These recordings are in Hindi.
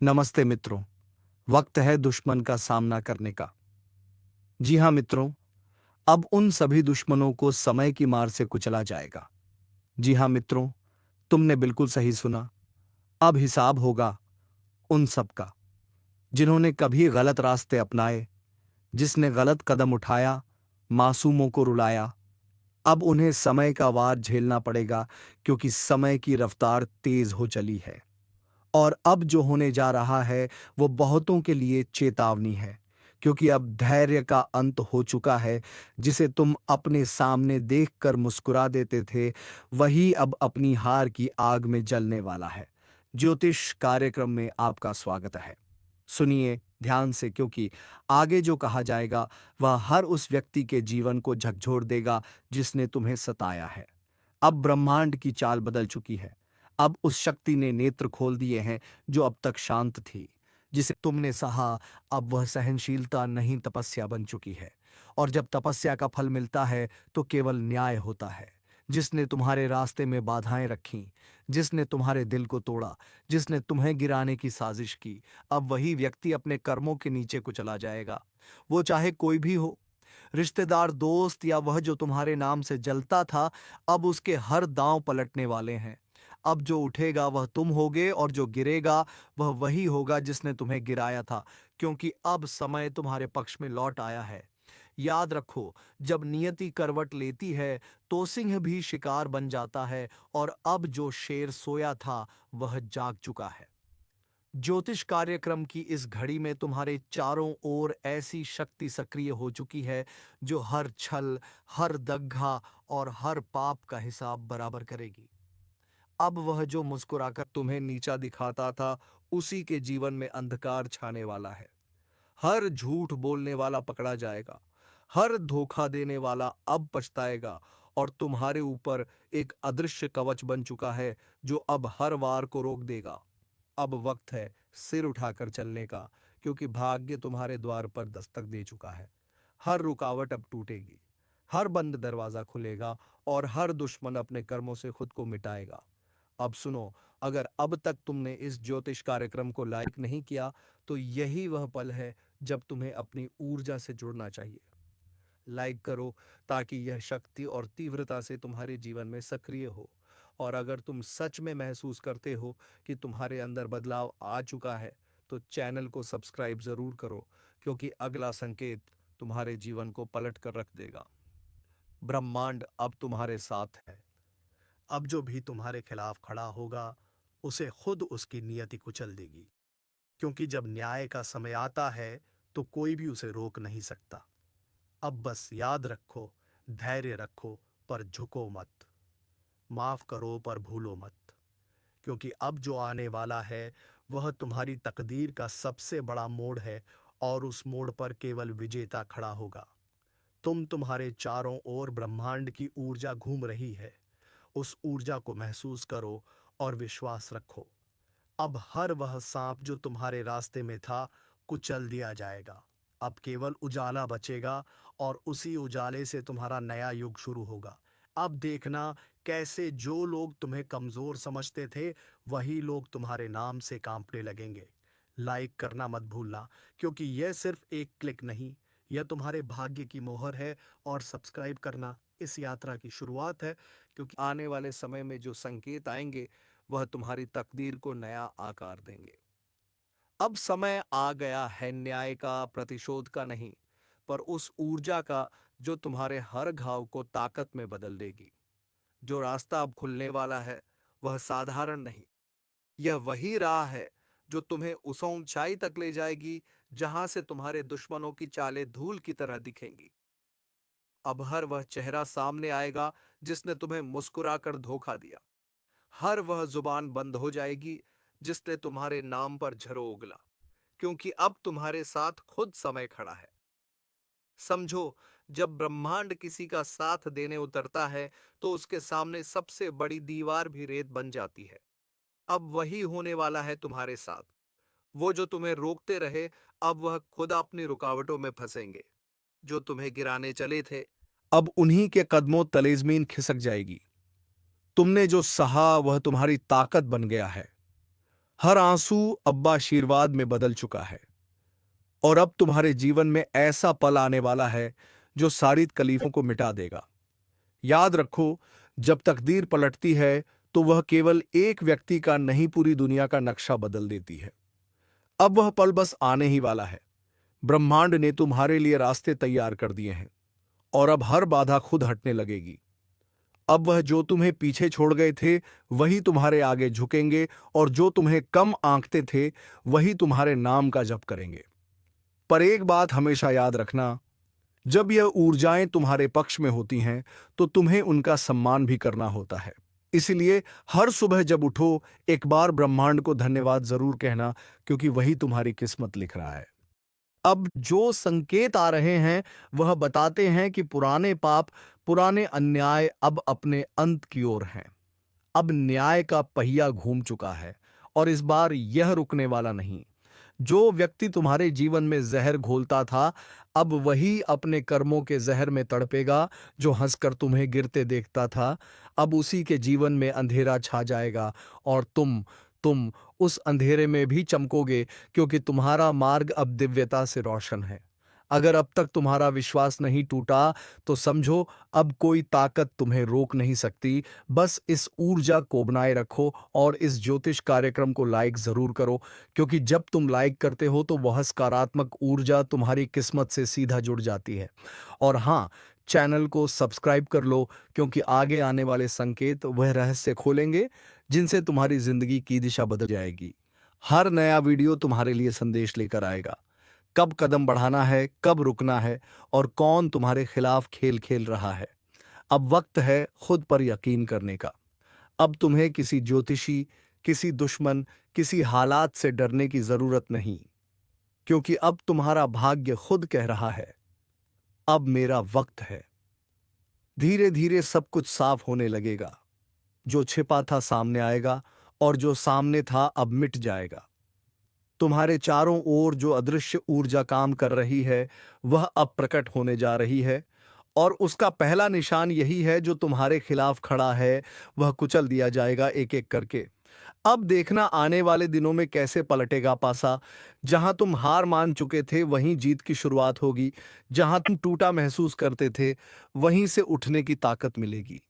नमस्ते मित्रों। वक्त है दुश्मन का सामना करने का। जी हाँ मित्रों, अब उन सभी दुश्मनों को समय की मार से कुचला जाएगा। जी हाँ मित्रों, तुमने बिल्कुल सही सुना। अब हिसाब होगा उन सब का जिन्होंने कभी गलत रास्ते अपनाए, जिसने गलत कदम उठाया, मासूमों को रुलाया। अब उन्हें समय का वार झेलना पड़ेगा, क्योंकि समय की रफ्तार तेज हो चली है। और अब जो होने जा रहा है वो बहुतों के लिए चेतावनी है, क्योंकि अब धैर्य का अंत हो चुका है। जिसे तुम अपने सामने देखकर मुस्कुरा देते थे, वही अब अपनी हार की आग में जलने वाला है। ज्योतिष कार्यक्रम में आपका स्वागत है। सुनिए ध्यान से, क्योंकि आगे जो कहा जाएगा वह हर उस व्यक्ति के जीवन को झकझोर देगा जिसने तुम्हें सताया है। अब ब्रह्मांड की चाल बदल चुकी है। अब उस शक्ति ने नेत्र खोल दिए हैं जो अब तक शांत थी। जिसे तुमने सहा, अब वह सहनशीलता नहीं तपस्या बन चुकी है। और जब तपस्या का फल मिलता है तो केवल न्याय होता है। जिसने तुम्हारे रास्ते में बाधाएं रखीं, जिसने तुम्हारे दिल को तोड़ा, जिसने तुम्हें गिराने की साजिश की, अब वही व्यक्ति अपने कर्मों के नीचे को चला जाएगा। वो चाहे कोई भी हो, रिश्तेदार, दोस्त या वह जो तुम्हारे नाम से जलता था, अब उसके हर दांव पलटने वाले हैं। अब जो उठेगा वह तुम होगे, और जो गिरेगा वह वही होगा जिसने तुम्हें गिराया था, क्योंकि अब समय तुम्हारे पक्ष में लौट आया है। याद रखो, जब नियति करवट लेती है तो सिंह भी शिकार बन जाता है, और अब जो शेर सोया था वह जाग चुका है। ज्योतिष कार्यक्रम की इस घड़ी में तुम्हारे चारों ओर ऐसी शक्ति सक्रिय हो चुकी है जो हर छल, हर दग्गा और हर पाप का हिसाब बराबर करेगी। अब वह जो मुस्कुराकर तुम्हें नीचा दिखाता था, उसी के जीवन में अंधकार छाने वाला है। हर झूठ बोलने वाला पकड़ा जाएगा, हर धोखा देने वाला अब पछताएगा, और तुम्हारे ऊपर एक अदृश्य कवच बन चुका है जो अब हर वार को रोक देगा। अब वक्त है सिर उठाकर चलने का, क्योंकि भाग्य तुम्हारे द्वार पर दस्तक दे चुका है। हर रुकावट अब टूटेगी, हर बंद दरवाजा खुलेगा, और हर दुश्मन अपने कर्मों से खुद को मिटाएगा। अब सुनो, अगर अब तक तुमने इस ज्योतिष कार्यक्रम को लाइक नहीं किया, तो यही वह पल है जब तुम्हें अपनी ऊर्जा से जुड़ना चाहिए। लाइक करो, ताकि यह शक्ति और तीव्रता से तुम्हारे जीवन में सक्रिय हो। और अगर तुम सच में महसूस करते हो कि तुम्हारे अंदर बदलाव आ चुका है, तो चैनल को सब्सक्राइब जरूर करो, क्योंकि अगला संकेत तुम्हारे जीवन को पलट कर रख देगा। ब्रह्मांड अब तुम्हारे साथ है। अब जो भी तुम्हारे खिलाफ खड़ा होगा, उसे खुद उसकी नियति कुचल देगी, क्योंकि जब न्याय का समय आता है तो कोई भी उसे रोक नहीं सकता। अब बस याद रखो, धैर्य रखो, पर झुको मत। माफ करो पर भूलो मत, क्योंकि अब जो आने वाला है वह तुम्हारी तकदीर का सबसे बड़ा मोड़ है, और उस मोड़ पर केवल विजेता खड़ा होगा। तुम्हारे चारों ओर ब्रह्मांड की ऊर्जा घूम रही है। उस ऊर्जा को महसूस करो और विश्वास रखो। अब हर वह सांप जो तुम्हारे रास्ते में था, कुचल दिया जाएगा। अब केवल उजाला बचेगा, और उसी उजाले से तुम्हारा नया युग शुरू होगा। अब देखना कैसे जो लोग तुम्हें कमजोर समझते थे, वही लोग तुम्हारे नाम से कांपने लगेंगे। लाइक करना मत भूलना, क्योंकि यह सिर्फ एक क्लिक नहीं, यह तुम्हारे भाग्य की मोहर है। और सब्सक्राइब करना इस यात्रा की शुरुआत है, क्योंकि आने वाले समय में जो संकेत आएंगे वह तुम्हारी तकदीर को नया आकार देंगे। अब समय आ गया है न्याय का, प्रतिशोध का नहीं, पर उस ऊर्जा का जो तुम्हारे हर घाव को ताकत में बदल देगी। जो रास्ता अब खुलने वाला है वह साधारण नहीं, यह वही राह है जो तुम्हें उस ऊंचाई तक ले जाएगी जहां से तुम्हारे दुश्मनों की चालें धूल की तरह दिखेंगी। अब हर वह चेहरा सामने आएगा जिसने तुम्हें मुस्कुराकर धोखा दिया। हर वह जुबान बंद हो जाएगी जिसने तुम्हारे नाम पर झरो उगला, क्योंकि अब तुम्हारे साथ खुद समय खड़ा है। समझो, जब ब्रह्मांड किसी का साथ देने उतरता है तो उसके सामने सबसे बड़ी दीवार भी रेत बन जाती है। अब वही होने वाला है तुम्हारे साथ। वो जो तुम्हें रोकते रहे, अब वह खुद अपनी रुकावटों में फंसेंगे। जो तुम्हें गिराने चले थे, अब उन्हीं के कदमों तले जमीन खिसक जाएगी। तुमने जो सहा वह तुम्हारी ताकत बन गया है। हर आंसू अब आशीर्वाद में बदल चुका है और अब तुम्हारे जीवन में ऐसा पल आने वाला है जो सारी तकलीफों को मिटा देगा। याद रखो, जब तकदीर पलटती है तो वह केवल एक व्यक्ति का नहीं, पूरी दुनिया का नक्शा बदल देती है। अब वह पल बस आने ही वाला है। ब्रह्मांड ने तुम्हारे लिए रास्ते तैयार कर दिए हैं और अब हर बाधा खुद हटने लगेगी। अब वह जो तुम्हें पीछे छोड़ गए थे वही तुम्हारे आगे झुकेंगे और जो तुम्हें कम आंकते थे वही तुम्हारे नाम का जप करेंगे। पर एक बात हमेशा याद रखना, जब यह ऊर्जाएं तुम्हारे पक्ष में होती हैं तो तुम्हें उनका सम्मान भी करना होता है। इसलिए हर सुबह जब उठो, एक बार ब्रह्मांड को धन्यवाद जरूर कहना, क्योंकि वही तुम्हारी किस्मत लिख रहा है। अब जो संकेत आ रहे हैं वह बताते हैं कि पुराने पाप, पुराने अन्याय अब अपने अंत की ओर हैं। अब न्याय का पहिया घूम चुका है और इस बार यह रुकने वाला नहीं। जो व्यक्ति तुम्हारे जीवन में जहर घोलता था, अब वही अपने कर्मों के जहर में तड़पेगा। जो हंसकर तुम्हें गिरते देखता था, अब उसी के जीवन में अंधेरा छा जाएगा और तुम उस अंधेरे में भी चमकोगे, क्योंकि तुम्हारा मार्ग अब दिव्यता से रोशन है। अगर अब तक तुम्हारा विश्वास नहीं टूटा तो समझो, अब कोई ताकत तुम्हें रोक नहीं सकती। बस इस ऊर्जा को बनाए रखो और इस ज्योतिष कार्यक्रम को लाइक जरूर करो, क्योंकि जब तुम लाइक करते हो तो वह सकारात्मक ऊर्जा तुम्हारी किस्मत से सीधा जुड़ जाती है। और हाँ, चैनल को सब्सक्राइब कर लो, क्योंकि आगे आने वाले संकेत वह रहस्य खोलेंगे जिनसे तुम्हारी जिंदगी की दिशा बदल जाएगी। हर नया वीडियो तुम्हारे लिए संदेश लेकर आएगा, कब कदम बढ़ाना है, कब रुकना है और कौन तुम्हारे खिलाफ खेल खेल रहा है। अब वक्त है खुद पर यकीन करने का। अब तुम्हें किसी ज्योतिषी, किसी दुश्मन, किसी हालात से डरने की जरूरत नहीं, क्योंकि अब तुम्हारा भाग्य खुद कह रहा है, अब मेरा वक्त है। धीरे धीरे सब कुछ साफ होने लगेगा। जो छिपा था सामने आएगा और जो सामने था अब मिट जाएगा। तुम्हारे चारों ओर जो अदृश्य ऊर्जा काम कर रही है वह अब प्रकट होने जा रही है और उसका पहला निशान यही है, जो तुम्हारे खिलाफ खड़ा है वह कुचल दिया जाएगा एक एक करके। अब देखना आने वाले दिनों में कैसे पलटेगा पासा। जहां तुम हार मान चुके थे वहीं जीत की शुरुआत होगी। जहां तुम टूटा महसूस करते थे वहीं से उठने की ताकत मिलेगी।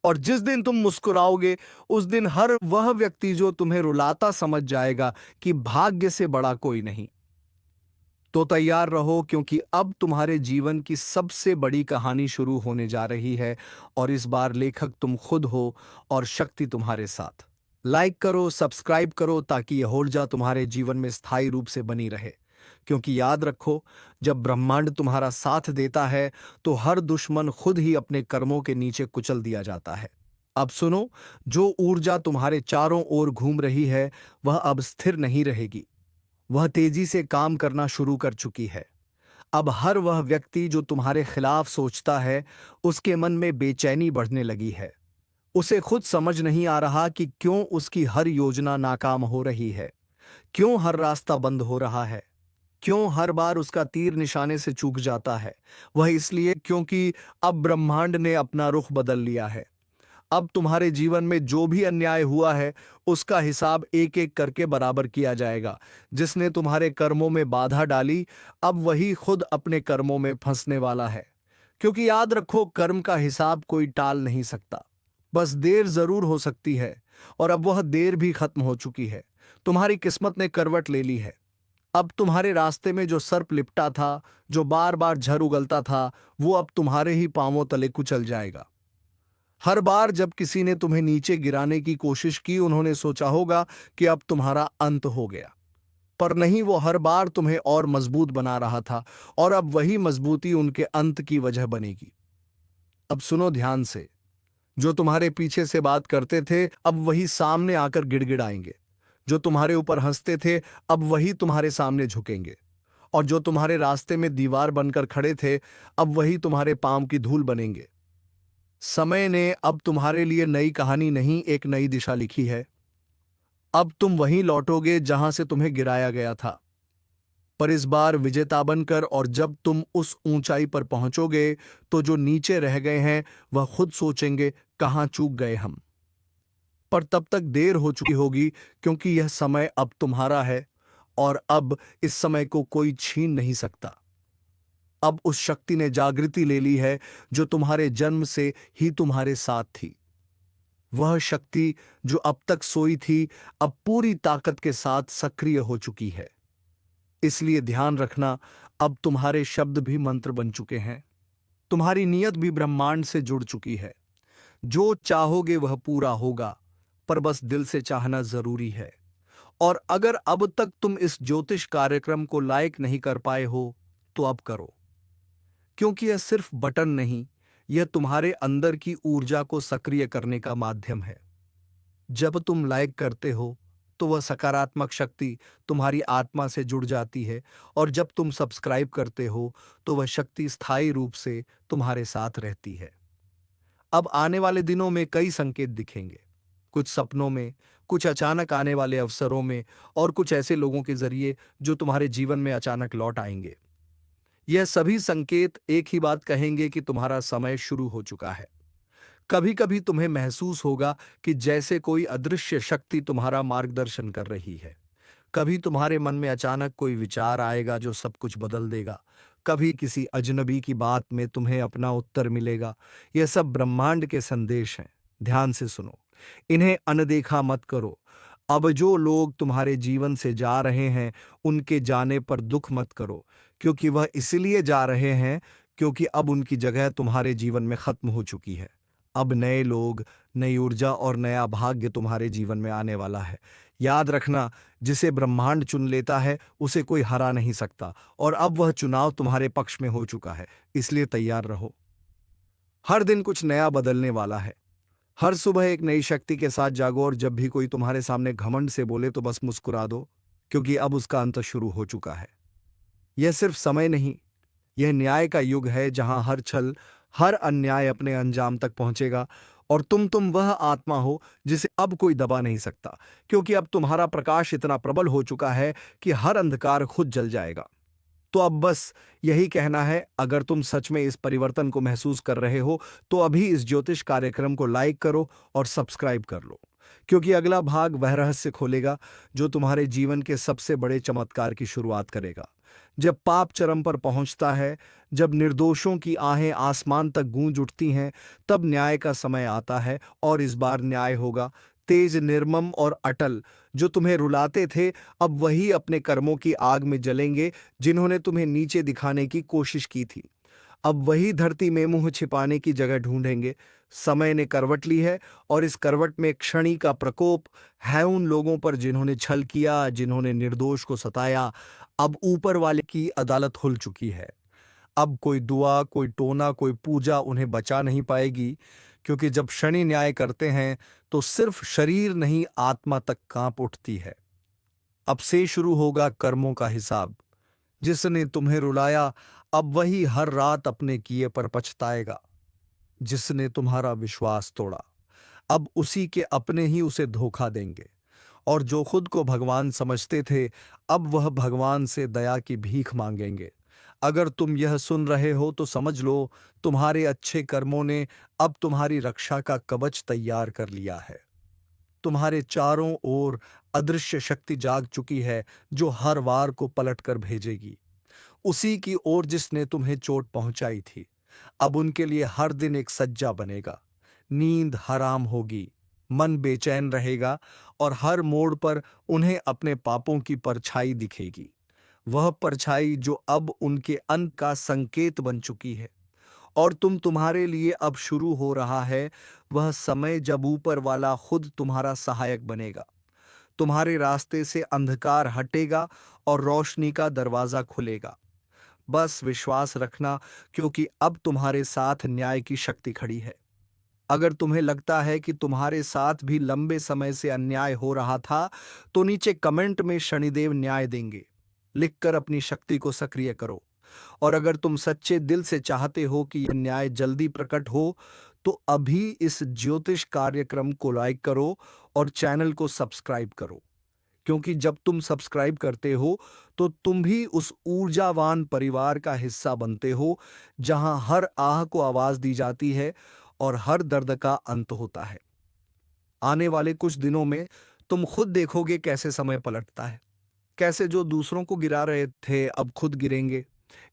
और जिस दिन तुम मुस्कुराओगे उस दिन हर वह व्यक्ति जो तुम्हें रुलाता समझ जाएगा कि भाग्य से बड़ा कोई नहीं। तो तैयार रहो, क्योंकि अब तुम्हारे जीवन की सबसे बड़ी कहानी शुरू होने जा रही है और इस बार लेखक तुम खुद हो और शक्ति तुम्हारे साथ। लाइक करो, सब्सक्राइब करो, ताकि यह ऊर्जा तुम्हारे जीवन में स्थायी रूप से बनी रहे। क्योंकि याद रखो, जब ब्रह्मांड तुम्हारा साथ देता है तो हर दुश्मन खुद ही अपने कर्मों के नीचे कुचल दिया जाता है। अब सुनो, जो ऊर्जा तुम्हारे चारों ओर घूम रही है वह अब स्थिर नहीं रहेगी। वह तेजी से काम करना शुरू कर चुकी है। अब हर वह व्यक्ति जो तुम्हारे खिलाफ सोचता है उसके मन में बेचैनी बढ़ने लगी है। उसे खुद समझ नहीं आ रहा कि क्यों उसकी हर योजना नाकाम हो रही है, क्यों हर रास्ता बंद हो रहा है, क्यों हर बार उसका तीर निशाने से चूक जाता है। वह इसलिए क्योंकि अब ब्रह्मांड ने अपना रुख बदल लिया है। अब तुम्हारे जीवन में जो भी अन्याय हुआ है उसका हिसाब एक एक करके बराबर किया जाएगा। जिसने तुम्हारे कर्मों में बाधा डाली, अब वही खुद अपने कर्मों में फंसने वाला है। क्योंकि याद रखो, कर्म का हिसाब कोई टाल नहीं सकता। बस देर जरूर हो सकती है और अब वह देर भी खत्म हो चुकी है। तुम्हारी किस्मत ने करवट ले ली है। अब तुम्हारे रास्ते में जो सर्प लिपटा था, जो बार बार झर उगलता था, वो अब तुम्हारे ही पांवों तले कुचल जाएगा। हर बार जब किसी ने तुम्हें नीचे गिराने की कोशिश की, उन्होंने सोचा होगा कि अब तुम्हारा अंत हो गया। पर नहीं, वो हर बार तुम्हें और मजबूत बना रहा था और अब वही मजबूती उनके अंत की वजह बनेगी। अब सुनो ध्यान से, जो तुम्हारे पीछे से बात करते थे अब वही सामने आकर गिड़गिड़ाएंगे। जो तुम्हारे ऊपर हंसते थे अब वही तुम्हारे सामने झुकेंगे। और जो तुम्हारे रास्ते में दीवार बनकर खड़े थे अब वही तुम्हारे पांव की धूल बनेंगे। समय ने अब तुम्हारे लिए नई कहानी नहीं, एक नई दिशा लिखी है। अब तुम वहीं लौटोगे जहां से तुम्हें गिराया गया था, पर इस बार विजेता बनकर। और जब तुम उस ऊंचाई पर पहुंचोगे तो जो नीचे रह गए हैं वह खुद सोचेंगे, कहां चूक गए हम। पर तब तक देर हो चुकी होगी, क्योंकि यह समय अब तुम्हारा है और अब इस समय को कोई छीन नहीं सकता। अब उस शक्ति ने जागृति ले ली है जो तुम्हारे जन्म से ही तुम्हारे साथ थी। वह शक्ति जो अब तक सोई थी, अब पूरी ताकत के साथ सक्रिय हो चुकी है। इसलिए ध्यान रखना, अब तुम्हारे शब्द भी मंत्र बन चुके हैं। तुम्हारी नीयत भी ब्रह्मांड से जुड़ चुकी है। जो चाहोगे वह पूरा होगा, पर बस दिल से चाहना जरूरी है। और अगर अब तक तुम इस ज्योतिष कार्यक्रम को लाइक नहीं कर पाए हो, तो अब करो, क्योंकि यह सिर्फ बटन नहीं, यह तुम्हारे अंदर की ऊर्जा को सक्रिय करने का माध्यम है। जब तुम लाइक करते हो तो वह सकारात्मक शक्ति तुम्हारी आत्मा से जुड़ जाती है, और जब तुम सब्सक्राइब करते हो तो वह शक्ति स्थायी रूप से तुम्हारे साथ रहती है। अब आने वाले दिनों में कई संकेत दिखेंगे, कुछ सपनों में, कुछ अचानक आने वाले अवसरों में, और कुछ ऐसे लोगों के जरिए जो तुम्हारे जीवन में अचानक लौट आएंगे। यह सभी संकेत एक ही बात कहेंगे कि तुम्हारा समय शुरू हो चुका है। कभी कभी तुम्हें महसूस होगा कि जैसे कोई अदृश्य शक्ति तुम्हारा मार्गदर्शन कर रही है। कभी तुम्हारे मन में अचानक कोई विचार आएगा जो सब कुछ बदल देगा। कभी किसी अजनबी की बात में तुम्हें अपना उत्तर मिलेगा। यह सब ब्रह्मांड के संदेश हैं। ध्यान से सुनो, इन्हें अनदेखा मत करो। अब जो लोग तुम्हारे जीवन से जा रहे हैं, उनके जाने पर दुख मत करो, क्योंकि वह इसलिए जा रहे हैं क्योंकि अब उनकी जगह तुम्हारे जीवन में खत्म हो चुकी है। अब नए लोग, नई ऊर्जा और नया भाग्य तुम्हारे जीवन में आने वाला है। याद रखना, जिसे ब्रह्मांड चुन लेता है उसे कोई हरा नहीं सकता, और अब वह चुनाव तुम्हारे पक्ष में हो चुका है। इसलिए तैयार रहो। हर दिन कुछ नया बदलने वाला है। हर सुबह एक नई शक्ति के साथ जागो, और जब भी कोई तुम्हारे सामने घमंड से बोले तो बस मुस्कुरा दो, क्योंकि अब उसका अंत शुरू हो चुका है। यह सिर्फ समय नहीं, यह न्याय का युग है, जहां हर छल, हर अन्याय अपने अंजाम तक पहुंचेगा। और तुम वह आत्मा हो जिसे अब कोई दबा नहीं सकता, क्योंकि अब तुम्हारा प्रकाश इतना प्रबल हो चुका है कि हर अंधकार खुद जल जाएगा। तो अब बस यही कहना है, अगर तुम सच में इस परिवर्तन को महसूस कर रहे हो तो अभी इस ज्योतिष कार्यक्रम को लाइक करो और सब्सक्राइब कर लो, क्योंकि अगला भाग वह रहस्य खोलेगा जो तुम्हारे जीवन के सबसे बड़े चमत्कार की शुरुआत करेगा। जब पाप चरम पर पहुंचता है, जब निर्दोषों की आहें आसमान तक गूंज उठती हैं, तब न्याय का समय आता है। और इस बार न्याय होगा तेज, निर्मम और अटल। जो तुम्हें रुलाते थे, अब वही अपने कर्मों की आग में जलेंगे जिन्होंने तुम्हें नीचे दिखाने की कोशिश की थी। अब वही धरती में मुंह छिपाने की जगह ढूंढेंगे। समय ने करवट ली है, और इस करवट में क्षणी का प्रकोप है उन लोगों पर जिन्होंने छल किया, जिन्होंने निर्दोष को सताया। अब ऊपर वाले की अदालत खुल चुकी है। अब कोई दुआ, कोई टोना, कोई पूजा उन्हें बचा नहीं पाएगी, क्योंकि जब शनि न्याय करते हैं तो सिर्फ शरीर नहीं, आत्मा तक कांप उठती है। अब से शुरू होगा कर्मों का हिसाब। जिसने तुम्हें रुलाया, अब वही हर रात अपने किए पर पछताएगा। जिसने तुम्हारा विश्वास तोड़ा, अब उसी के अपने ही उसे धोखा देंगे। और जो खुद को भगवान समझते थे, अब वह भगवान से दया की भीख मांगेंगे। अगर तुम यह सुन रहे हो तो समझ लो, तुम्हारे अच्छे कर्मों ने अब तुम्हारी रक्षा का कवच तैयार कर लिया है। तुम्हारे चारों ओर अदृश्य शक्ति जाग चुकी है, जो हर वार को पलट कर भेजेगी उसी की ओर जिसने तुम्हें चोट पहुंचाई थी। अब उनके लिए हर दिन एक सज्जा बनेगा। नींद हराम होगी, मन बेचैन रहेगा, और हर मोड़ पर उन्हें अपने पापों की परछाई दिखेगी। वह परछाई जो अब उनके अंत का संकेत बन चुकी है। और तुम्हारे लिए अब शुरू हो रहा है वह समय जब ऊपर वाला खुद तुम्हारा सहायक बनेगा। तुम्हारे रास्ते से अंधकार हटेगा और रोशनी का दरवाजा खुलेगा। बस विश्वास रखना, क्योंकि अब तुम्हारे साथ न्याय की शक्ति खड़ी है। अगर तुम्हें लगता है कि तुम्हारे साथ भी लंबे समय से अन्याय हो रहा था, तो नीचे कमेंट में शनिदेव न्याय देंगे लिखकर अपनी शक्ति को सक्रिय करो। और अगर तुम सच्चे दिल से चाहते हो कि यह न्याय जल्दी प्रकट हो, तो अभी इस ज्योतिष कार्यक्रम को लाइक करो और चैनल को सब्सक्राइब करो, क्योंकि जब तुम सब्सक्राइब करते हो तो तुम भी उस ऊर्जावान परिवार का हिस्सा बनते हो, जहां हर आह को आवाज दी जाती है और हर दर्द का अंत होता है। आने वाले कुछ दिनों में तुम खुद देखोगे कैसे समय पलटता है, कैसे जो दूसरों को गिरा रहे थे अब खुद गिरेंगे।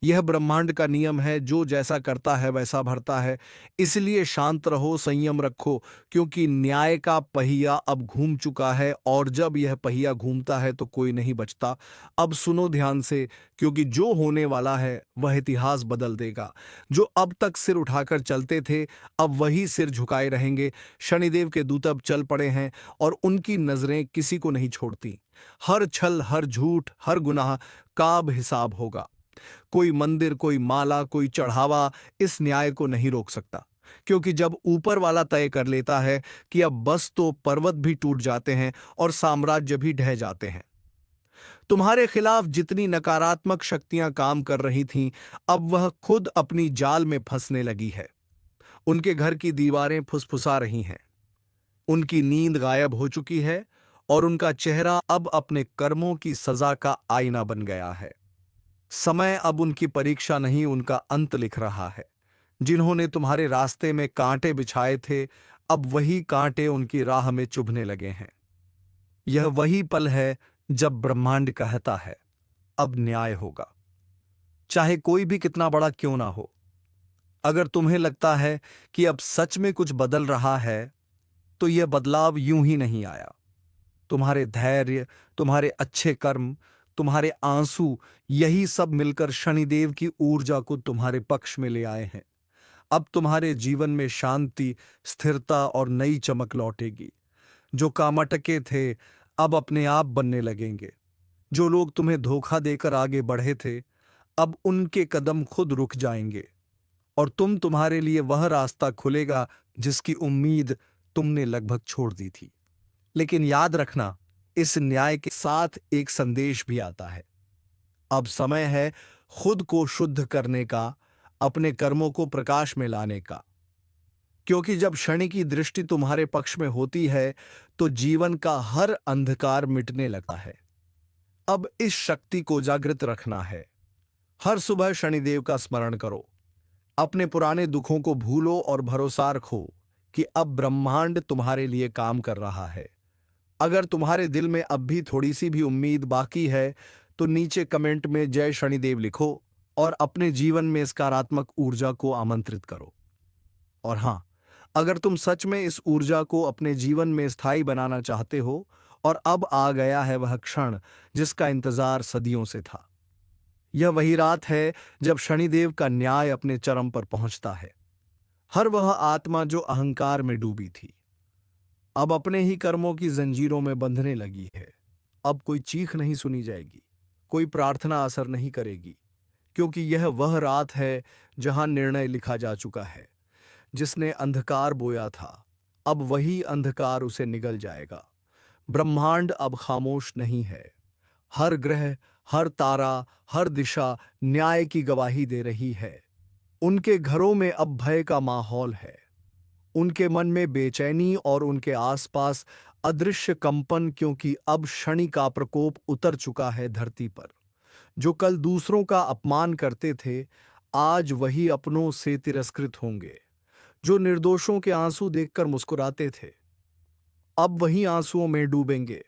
यह ब्रह्मांड का नियम है, जो जैसा करता है वैसा भरता है। इसलिए शांत रहो, संयम रखो, क्योंकि न्याय का पहिया अब घूम चुका है, और जब यह पहिया घूमता है तो कोई नहीं बचता। अब सुनो ध्यान से, क्योंकि जो होने वाला है वह इतिहास बदल देगा। जो अब तक सिर उठाकर चलते थे अब वही सिर झुकाए रहेंगे। शनिदेव के दूत अब चल पड़े हैं और उनकी नजरें किसी को नहीं छोड़ती। हर छल, हर झूठ, हर गुनाह का अब हिसाब होगा। कोई मंदिर, कोई माला, कोई चढ़ावा इस न्याय को नहीं रोक सकता, क्योंकि जब ऊपर वाला तय कर लेता है कि अब बस, तो पर्वत भी टूट जाते हैं और साम्राज्य भी ढह जाते हैं। तुम्हारे खिलाफ जितनी नकारात्मक शक्तियां काम कर रही थीं, अब वह खुद अपनी जाल में फंसने लगी है। उनके घर की दीवारें फुसफुसा रही हैं, उनकी नींद गायब हो चुकी है, और उनका चेहरा अब अपने कर्मों की सजा का आईना बन गया है। समय अब उनकी परीक्षा नहीं, उनका अंत लिख रहा है। जिन्होंने तुम्हारे रास्ते में कांटे बिछाए थे, अब वही कांटे उनकी राह में चुभने लगे हैं। यह वही पल है जब ब्रह्मांड कहता है अब न्याय होगा, चाहे कोई भी कितना बड़ा क्यों ना हो। अगर तुम्हें लगता है कि अब सच में कुछ बदल रहा है, तो यह बदलाव यूं ही नहीं आया। तुम्हारे धैर्य, तुम्हारे अच्छे कर्म, तुम्हारे आंसू, यही सब मिलकर शनिदेव की ऊर्जा को तुम्हारे पक्ष में ले आए हैं। अब तुम्हारे जीवन में शांति, स्थिरता और नई चमक लौटेगी। जो काम अटके थे अब अपने आप बनने लगेंगे। जो लोग तुम्हें धोखा देकर आगे बढ़े थे, अब उनके कदम खुद रुक जाएंगे, और तुम्हारे लिए वह रास्ता खुलेगा जिसकी उम्मीद तुमने लगभग छोड़ दी थी। लेकिन याद रखना, इस न्याय के साथ एक संदेश भी आता है। अब समय है खुद को शुद्ध करने का, अपने कर्मों को प्रकाश में लाने का। क्योंकि जब शनि की दृष्टि तुम्हारे पक्ष में होती है, तो जीवन का हर अंधकार मिटने लगता है। अब इस शक्ति को जागृत रखना है। हर सुबह शनिदेव का स्मरण करो, अपने पुराने दुखों को भूलो और भरोसा रखो कि अब ब्रह्मांड तुम्हारे लिए काम कर रहा है। अगर तुम्हारे दिल में अब भी थोड़ी सी भी उम्मीद बाकी है, तो नीचे कमेंट में जय शनिदेव लिखो और अपने जीवन में सकारात्मक ऊर्जा को आमंत्रित करो। और हां, अगर तुम सच में इस ऊर्जा को अपने जीवन में स्थायी बनाना चाहते हो, और अब आ गया है वह क्षण जिसका इंतजार सदियों से था। यह वही रात है जब शनिदेव का न्याय अपने चरम पर पहुंचता है। हर वह आत्मा जो अहंकार में डूबी थी, अब अपने ही कर्मों की जंजीरों में बंधने लगी है। अब कोई चीख नहीं सुनी जाएगी, कोई प्रार्थना असर नहीं करेगी, क्योंकि यह वह रात है जहां निर्णय लिखा जा चुका है। जिसने अंधकार बोया था, अब वही अंधकार उसे निगल जाएगा। ब्रह्मांड अब खामोश नहीं है। हर ग्रह, हर तारा, हर दिशा न्याय की गवाही दे रही है। उनके घरों में अब भय का माहौल है, उनके मन में बेचैनी और उनके आसपास अदृश्य कंपन, क्योंकि अब शनि का प्रकोप उतर चुका है धरती पर। जो कल दूसरों का अपमान करते थे, आज वही अपनों से तिरस्कृत होंगे। जो निर्दोषों के आंसू देखकर मुस्कुराते थे, अब वही आंसुओं में डूबेंगे।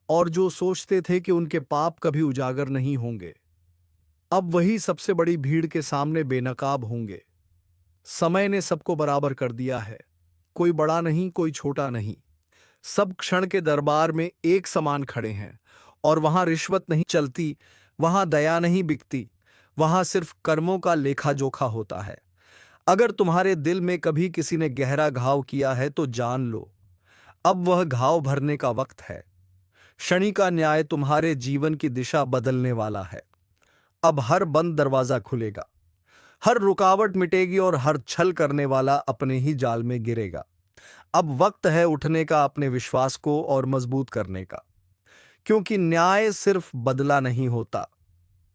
और जो सोचते थे कि उनके पाप कभी उजागर नहीं होंगे, अब वही सबसे बड़ी भीड़ के सामने बेनकाब होंगे। समय ने सबको बराबर कर दिया है, कोई बड़ा नहीं, कोई छोटा नहीं। सब क्षण के दरबार में एक समान खड़े हैं, और वहां रिश्वत नहीं चलती, वहां दया नहीं बिकती, वहां सिर्फ कर्मों का लेखा जोखा होता है। अगर तुम्हारे दिल में कभी किसी ने गहरा घाव किया है, तो जान लो, अब वह घाव भरने का वक्त है। शनि का न्याय तुम्हारे जीवन की दिशा बदलने वाला है। अब हर बंद दरवाजा खुलेगा, हर रुकावट मिटेगी, और हर छल करने वाला अपने ही जाल में गिरेगा। अब वक्त है उठने का, अपने विश्वास को और मजबूत करने का, क्योंकि न्याय सिर्फ बदला नहीं होता,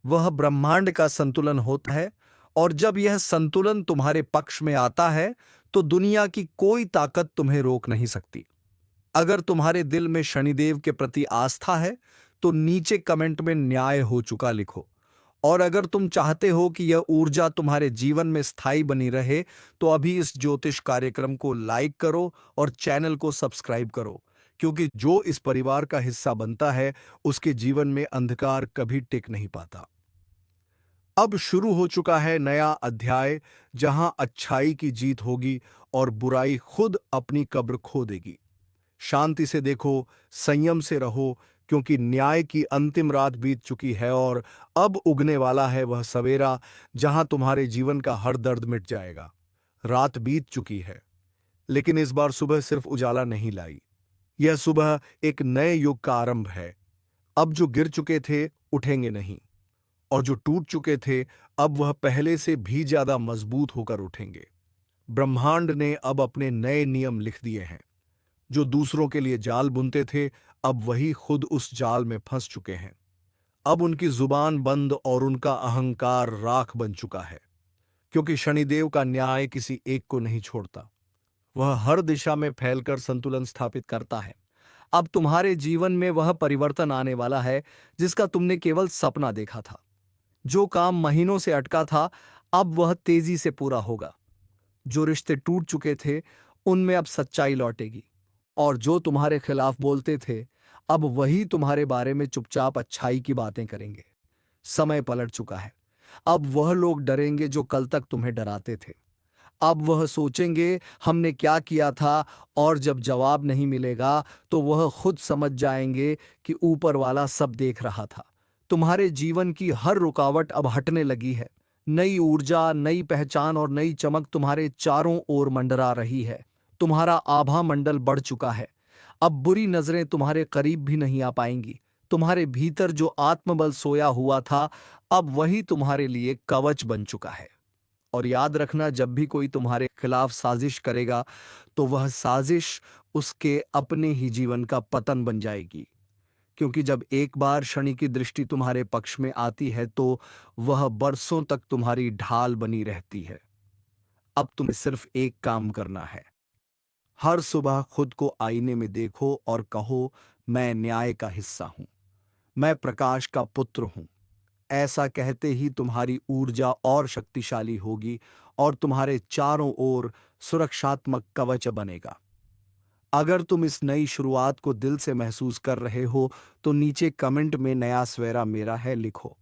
वह ब्रह्मांड का संतुलन होता है। और जब यह संतुलन तुम्हारे पक्ष में आता है, तो दुनिया की कोई ताकत तुम्हें रोक नहीं सकती। अगर तुम्हारे दिल में शनिदेव के प्रति आस्था है, तो नीचे कमेंट में न्याय हो चुका लिखो, और अगर तुम चाहते हो कि यह ऊर्जा तुम्हारे जीवन में स्थायी बनी रहे, तो अभी इस ज्योतिष कार्यक्रम को लाइक करो और चैनल को सब्सक्राइब करो, क्योंकि जो इस परिवार का हिस्सा बनता है, उसके जीवन में अंधकार कभी टिक नहीं पाता। अब शुरू हो चुका है नया अध्याय, जहां अच्छाई की जीत होगी और बुराई खुद अपनी कब्र खो देगी। शांति से देखो, संयम से रहो, क्योंकि न्याय की अंतिम रात बीत चुकी है और अब उगने वाला है वह सवेरा, जहां तुम्हारे जीवन का हर दर्द मिट जाएगा। रात बीत चुकी है, लेकिन इस बार सुबह सिर्फ उजाला नहीं लाई। यह सुबह एक नए युग का आरंभ है। अब जो गिर चुके थे उठेंगे नहीं, और जो टूट चुके थे अब वह पहले से भी ज्यादा मजबूत होकर उठेंगे। ब्रह्मांड ने अब अपने नए नियम लिख दिए हैं। जो दूसरों के लिए जाल बुनते थे, अब वही खुद उस जाल में फंस चुके हैं। अब उनकी जुबान बंद और उनका अहंकार राख बन चुका है, क्योंकि शनिदेव का न्याय किसी एक को नहीं छोड़ता। वह हर दिशा में फैलकर संतुलन स्थापित करता है। अब तुम्हारे जीवन में वह परिवर्तन आने वाला है जिसका तुमने केवल सपना देखा था। जो काम महीनों से अटका था, अब वह तेजी से पूरा होगा। जो रिश्ते टूट चुके थे, उनमें अब सच्चाई लौटेगी, और जो तुम्हारे खिलाफ बोलते थे, अब वही तुम्हारे बारे में चुपचाप अच्छाई की बातें करेंगे। समय पलट चुका है। अब वह लोग डरेंगे जो कल तक तुम्हें डराते थे। अब वह सोचेंगे हमने क्या किया था, और जब जवाब नहीं मिलेगा तो वह खुद समझ जाएंगे कि ऊपर वाला सब देख रहा था। तुम्हारे जीवन की हर रुकावट अब हटने लगी है। नई ऊर्जा, नई पहचान और नई चमक तुम्हारे चारों ओर मंडरा रही है। तुम्हारा आभा मंडल बढ़ चुका है। अब बुरी नजरें तुम्हारे करीब भी नहीं आ पाएंगी। तुम्हारे भीतर जो आत्मबल सोया हुआ था, अब वही तुम्हारे लिए कवच बन चुका है। और याद रखना, जब भी कोई तुम्हारे खिलाफ साजिश करेगा, तो वह साजिश उसके अपने ही जीवन का पतन बन जाएगी, क्योंकि जब एक बार शनि की दृष्टि तुम्हारे पक्ष में आती है, तो वह बरसों तक तुम्हारी ढाल बनी रहती है। अब तुम्हें सिर्फ एक काम करना है। हर सुबह खुद को आईने में देखो और कहो, मैं न्याय का हिस्सा हूं, मैं प्रकाश का पुत्र हूं। ऐसा कहते ही तुम्हारी ऊर्जा और शक्तिशाली होगी और तुम्हारे चारों ओर सुरक्षात्मक कवच बनेगा। अगर तुम इस नई शुरुआत को दिल से महसूस कर रहे हो, तो नीचे कमेंट में नया सवेरा मेरा है लिखो।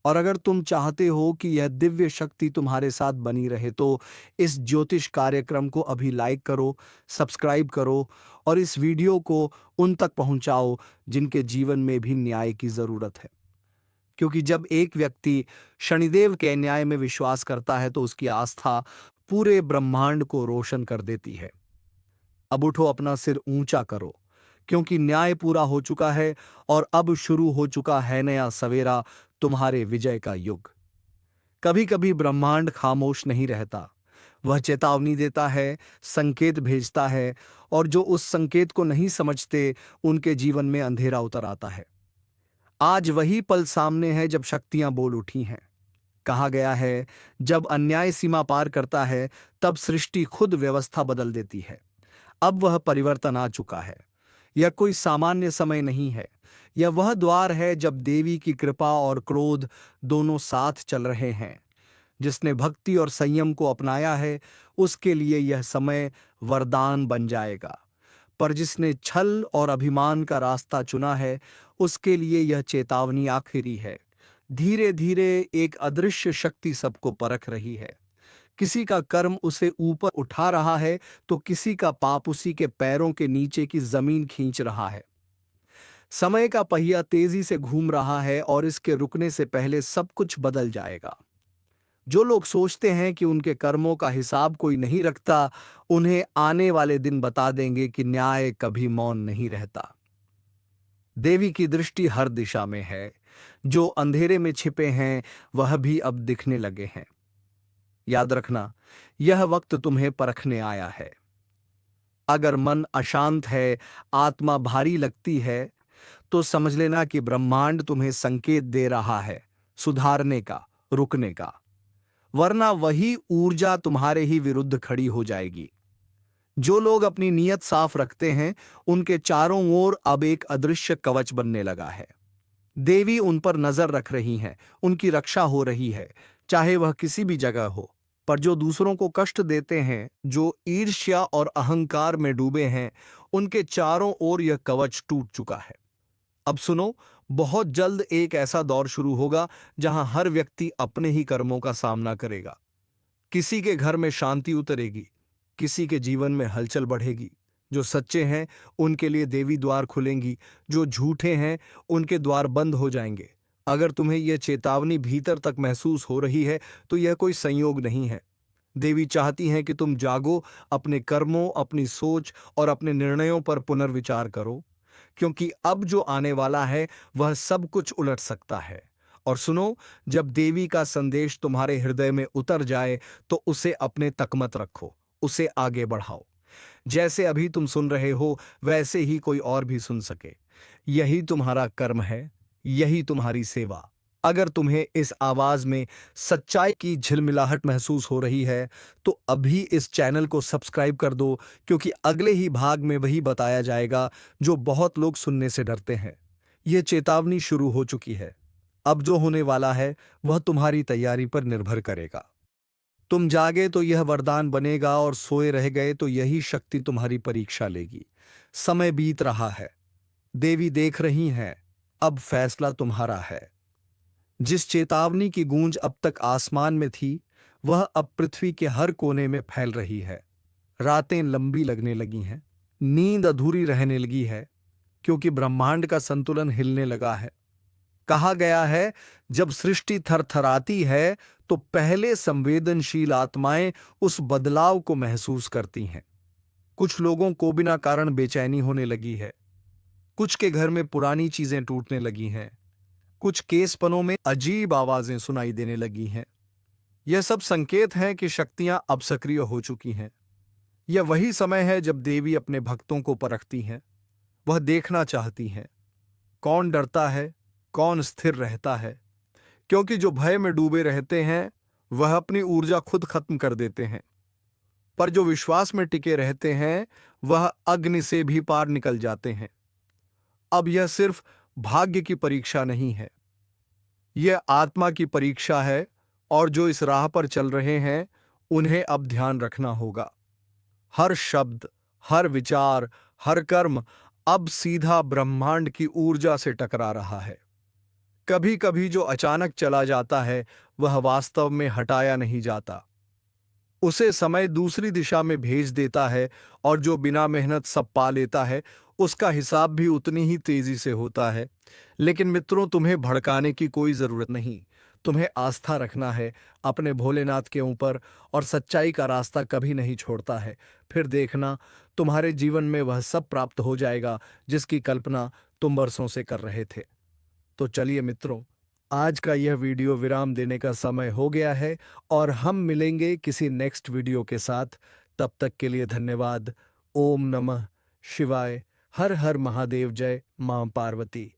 और अगर तुम चाहते हो कि यह दिव्य शक्ति तुम्हारे साथ बनी रहे, तो इस ज्योतिष कार्यक्रम को अभी लाइक करो, सब्सक्राइब करो और इस वीडियो को उन तक पहुंचाओ जिनके जीवन में भी न्याय की जरूरत है। क्योंकि जब एक व्यक्ति शनिदेव के न्याय में विश्वास करता है, तो उसकी आस्था पूरे ब्रह्मांड को रोशन कर देती है। अब उठो, अपना सिर ऊंचा करो, क्योंकि न्याय पूरा हो चुका है और अब शुरू हो चुका है नया सवेरा, तुम्हारे विजय का युग। कभी कभी ब्रह्मांड खामोश नहीं रहता। वह चेतावनी देता है, संकेत भेजता है, और जो उस संकेत को नहीं समझते, उनके जीवन में अंधेरा उतर आता है। आज वही पल सामने है जब शक्तियां बोल उठी हैं। कहा गया है, जब अन्याय सीमा पार करता है, तब सृष्टि खुद व्यवस्था बदल देती है। अब वह परिवर्तन आ चुका है। यह कोई सामान्य समय नहीं है। यह वह द्वार है जब देवी की कृपा और क्रोध दोनों साथ चल रहे हैं। जिसने भक्ति और संयम को अपनाया है, उसके लिए यह समय वरदान बन जाएगा। पर जिसने छल और अभिमान का रास्ता चुना है, उसके लिए यह चेतावनी आखिरी है। धीरे धीरे एक अदृश्य शक्ति सबको परख रही है। किसी का कर्म उसे ऊपर उठा रहा है, तो किसी का पाप उसी के पैरों के नीचे की जमीन खींच रहा है। समय का पहिया तेजी से घूम रहा है और इसके रुकने से पहले सब कुछ बदल जाएगा। जो लोग सोचते हैं कि उनके कर्मों का हिसाब कोई नहीं रखता, उन्हें आने वाले दिन बता देंगे कि न्याय कभी मौन नहीं रहता। देवी की दृष्टि हर दिशा में है। जो अंधेरे में छिपे हैं, वह भी अब दिखने लगे हैं। याद रखना, यह वक्त तुम्हें परखने आया है। अगर मन अशांत है, आत्मा भारी लगती है, तो समझ लेना कि ब्रह्मांड तुम्हें संकेत दे रहा है सुधारने का, रुकने का। वरना वही ऊर्जा तुम्हारे ही विरुद्ध खड़ी हो जाएगी। जो लोग अपनी नीयत साफ रखते हैं, उनके चारों ओर अब एक अदृश्य कवच बनने लगा है। देवी उन पर नजर रख रही हैं, उनकी रक्षा हो रही है, चाहे वह किसी भी जगह हो। पर जो दूसरों को कष्ट देते हैं, जो ईर्ष्या और अहंकार में डूबे हैं, उनके चारों ओर यह कवच टूट चुका है। अब सुनो, बहुत जल्द एक ऐसा दौर शुरू होगा जहां हर व्यक्ति अपने ही कर्मों का सामना करेगा। किसी के घर में शांति उतरेगी, किसी के जीवन में हलचल बढ़ेगी। जो सच्चे हैं उनके लिए देवी द्वार खुलेंगी, जो झूठे हैं उनके द्वार बंद हो जाएंगे। अगर तुम्हें यह चेतावनी भीतर तक महसूस हो रही है तो यह कोई संयोग नहीं है। देवी चाहती हैं कि तुम जागो, अपने कर्मों, अपनी सोच और अपने निर्णयों पर पुनर्विचार करो, क्योंकि अब जो आने वाला है वह सब कुछ उलट सकता है। और सुनो, जब देवी का संदेश तुम्हारे हृदय में उतर जाए तो उसे अपने तक मत रखो, उसे आगे बढ़ाओ। जैसे अभी तुम सुन रहे हो वैसे ही कोई और भी सुन सके। यही तुम्हारा कर्म है, यही तुम्हारी सेवा। अगर तुम्हें इस आवाज में सच्चाई की झिलमिलाहट महसूस हो रही है तो अभी इस चैनल को सब्सक्राइब कर दो, क्योंकि अगले ही भाग में वही बताया जाएगा जो बहुत लोग सुनने से डरते हैं। यह चेतावनी शुरू हो चुकी है। अब जो होने वाला है वह तुम्हारी तैयारी पर निर्भर करेगा। तुम जागे तो यह वरदान बनेगा और सोए रह गए तो यही शक्ति तुम्हारी परीक्षा लेगी। समय बीत रहा है, देवी देख रही हैं, अब फैसला तुम्हारा है। जिस चेतावनी की गूंज अब तक आसमान में थी वह अब पृथ्वी के हर कोने में फैल रही है। रातें लंबी लगने लगी हैं, नींद अधूरी रहने लगी है, क्योंकि ब्रह्मांड का संतुलन हिलने लगा है। कहा गया है, जब सृष्टि थरथराती है तो पहले संवेदनशील आत्माएं उस बदलाव को महसूस करती हैं। कुछ लोगों को बिना कारण बेचैनी होने लगी है, कुछ के घर में पुरानी चीजें टूटने लगी हैं, कुछ केसपनों में अजीब आवाजें सुनाई देने लगी हैं। यह सब संकेत हैं कि शक्तियां अब सक्रिय हो चुकी हैं। यह वही समय है जब देवी अपने भक्तों को परखती हैं। वह देखना चाहती हैं कौन डरता है, कौन स्थिर रहता है, क्योंकि जो भय में डूबे रहते हैं वह अपनी ऊर्जा खुद खत्म कर देते हैं, पर जो विश्वास में टिके रहते हैं वह अग्नि से भी पार निकल जाते हैं। अब यह सिर्फ भाग्य की परीक्षा नहीं है, यह आत्मा की परीक्षा है, और जो इस राह पर चल रहे हैं उन्हें अब ध्यान रखना होगा। हर शब्द, हर विचार, हर कर्म अब सीधा ब्रह्मांड की ऊर्जा से टकरा रहा है। कभी कभी जो अचानक चला जाता है वह वास्तव में हटाया नहीं जाता, उसे समय दूसरी दिशा में भेज देता है, और जो बिना मेहनत सब पा लेता है उसका हिसाब भी उतनी ही तेजी से होता है। लेकिन मित्रों, तुम्हें भड़काने की कोई जरूरत नहीं। तुम्हें आस्था रखना है अपने भोलेनाथ के ऊपर, और सच्चाई का रास्ता कभी नहीं छोड़ता है। फिर देखना, तुम्हारे जीवन में वह सब प्राप्त हो जाएगा जिसकी कल्पना तुम बरसों से कर रहे थे। तो चलिए मित्रों, आज का यह वीडियो विराम देने का समय हो गया है, और हम मिलेंगे किसी नेक्स्ट वीडियो के साथ। तब तक के लिए धन्यवाद। ओम नमः शिवाय। हर हर महादेव। जय मां पार्वती।